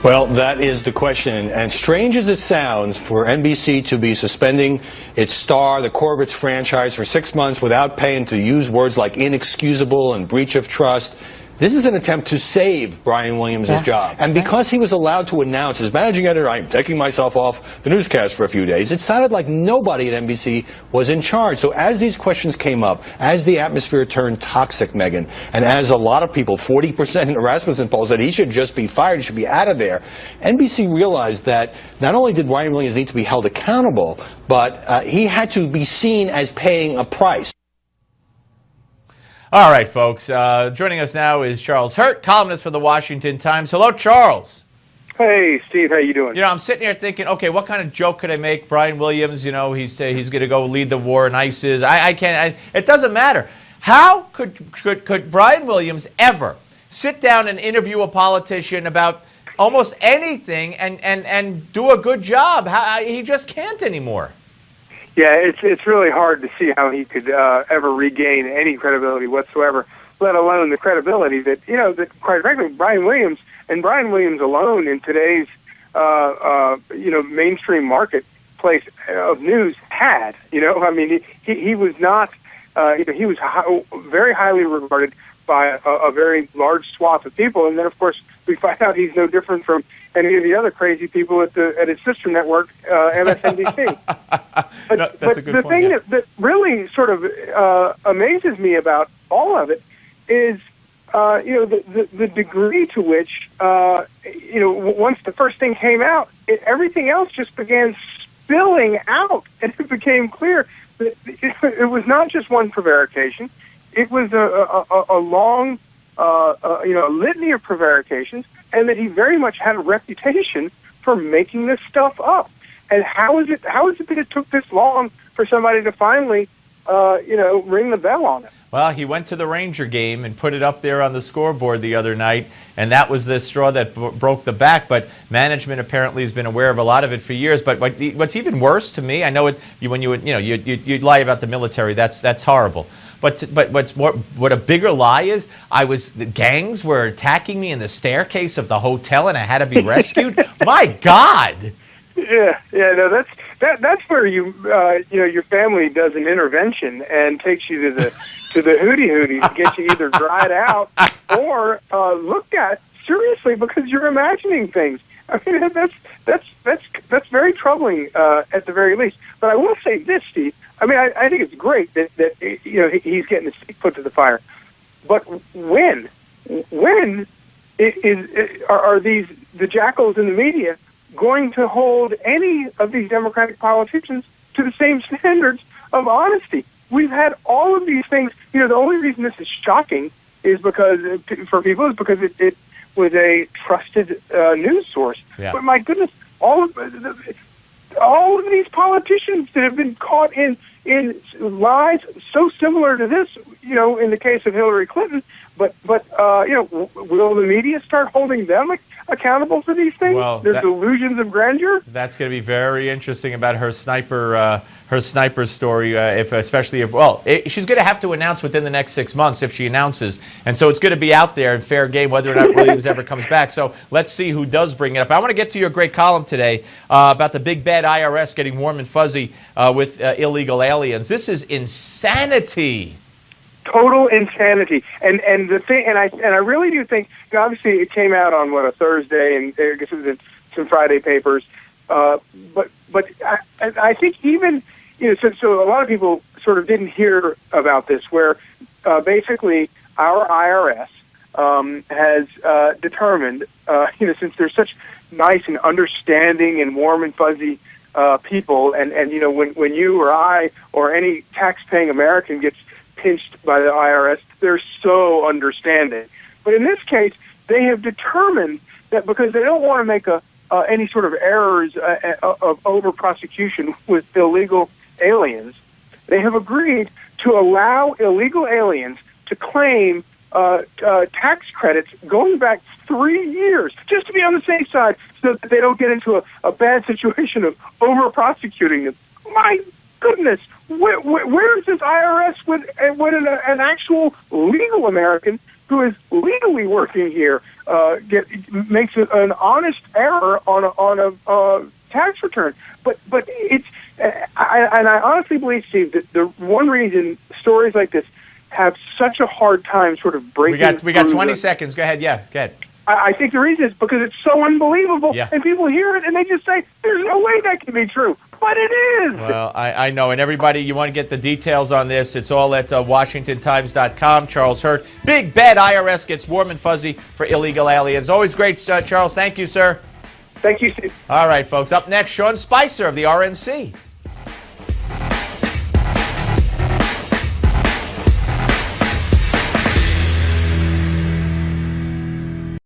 Well, that is the question. And strange as it sounds for NBC to be suspending its star, the Corbett's franchise, for 6 months without paying, to use words like inexcusable and breach of trust, this is an attempt to save Brian Williams' job. And because he was allowed to announce as managing editor, I'm taking myself off the newscast for a few days, it sounded like nobody at NBC was in charge. So as these questions came up, as the atmosphere turned toxic, Megyn, and as a lot of people, 40% in the Rasmussen poll, said he should just be fired, he should be out of there, NBC realized that not only did Brian Williams need to be held accountable, but he had to be seen as paying a price. All right, folks. Joining us now is Charles Hurt, columnist for the Washington Times. Hello, Charles. Hey, Steve. How you doing? You know, I'm sitting here thinking, okay, what kind of joke could I make? Brian Williams, you know, he's going to go lead the war in ISIS. I can't. It doesn't matter. How could Brian Williams ever sit down and interview a politician about almost anything and do a good job? He just can't anymore. Yeah, it's really hard to see how he could ever regain any credibility whatsoever, let alone the credibility that, that quite frankly, Brian Williams alone in today's, mainstream marketplace of news had. I mean, he was not, he was very highly regarded by a very large swath of people, and then of course we find out he's no different from any of the other crazy people at his sister network, MSNBC. But the thing that really sort of amazes me about all of it is, the degree to which, once the first thing came out, everything else just began spilling out, and it became clear that it was not just one prevarication. It was a long, litany of prevarications, and that he very much had a reputation for making this stuff up. And how is it that it took this long for somebody to finally, ring the bell on it? Well, he went to the Ranger game and put it up there on the scoreboard the other night, and that was the straw that broke the back. But management apparently has been aware of a lot of it for years. But what's even worse to me, I know you lie about the military, that's horrible. But what a bigger lie is, the gangs were attacking me in the staircase of the hotel, and I had to be rescued. My God. No, that's where your family does an intervention and takes you to the hootie to get you either dried out or looked at seriously because you're imagining things. I mean, that's very troubling at the very least. But I will say this, Steve. I mean, I think it's great that he's getting his feet put to the fire. But when are the jackals in the media going to hold any of these Democratic politicians to the same standards of honesty? We've had all of these things. The only reason this is shocking is because it was a trusted news source. Yeah. But my goodness, all of these politicians that have been caught in lies so similar to this, in the case of Hillary Clinton, but will the media start holding them accountable for these things? Well, there's delusions of grandeur. That's going to be very interesting about her sniper story. She's going to have to announce within the next 6 months if she announces, and so it's going to be out there in fair game whether or not Williams ever comes back. So let's see who does bring it up. I want to get to your great column today about the big bad IRS getting warm and fuzzy with illegal aliens. This is insanity. Total insanity, and the thing, and I really do think, obviously it came out on a Thursday, and I guess it was in some Friday papers, but I think even so a lot of people sort of didn't hear about this, where basically our IRS has determined, since there's such nice and understanding and warm and fuzzy people, and when you or I or any tax-paying American gets pinched by the IRS, they're so understanding. But in this case, they have determined that because they don't want to make any sort of errors of over-prosecution with illegal aliens, they have agreed to allow illegal aliens to claim tax credits going back 3 years, just to be on the safe side, so that they don't get into a bad situation of over-prosecuting them. My goodness, where is this IRS when an actual legal American who is legally working here makes an honest error on a tax return. But it's I honestly believe, Steve, that the one reason stories like this have such a hard time sort of breaking. We got 20 seconds. Go ahead. Yeah, go ahead. I think the reason is because it's so unbelievable, Yeah. and people hear it and they just say, "There's no way that can be true," but it is. Well, I know, and everybody, you want to get the details on this, it's all at WashingtonTimes.com. Charles Hurt, big bad IRS gets warm and fuzzy for illegal aliens. Always great, Charles. Thank you, sir. Thank you, Steve. All right, folks. Up next, Sean Spicer of the RNC.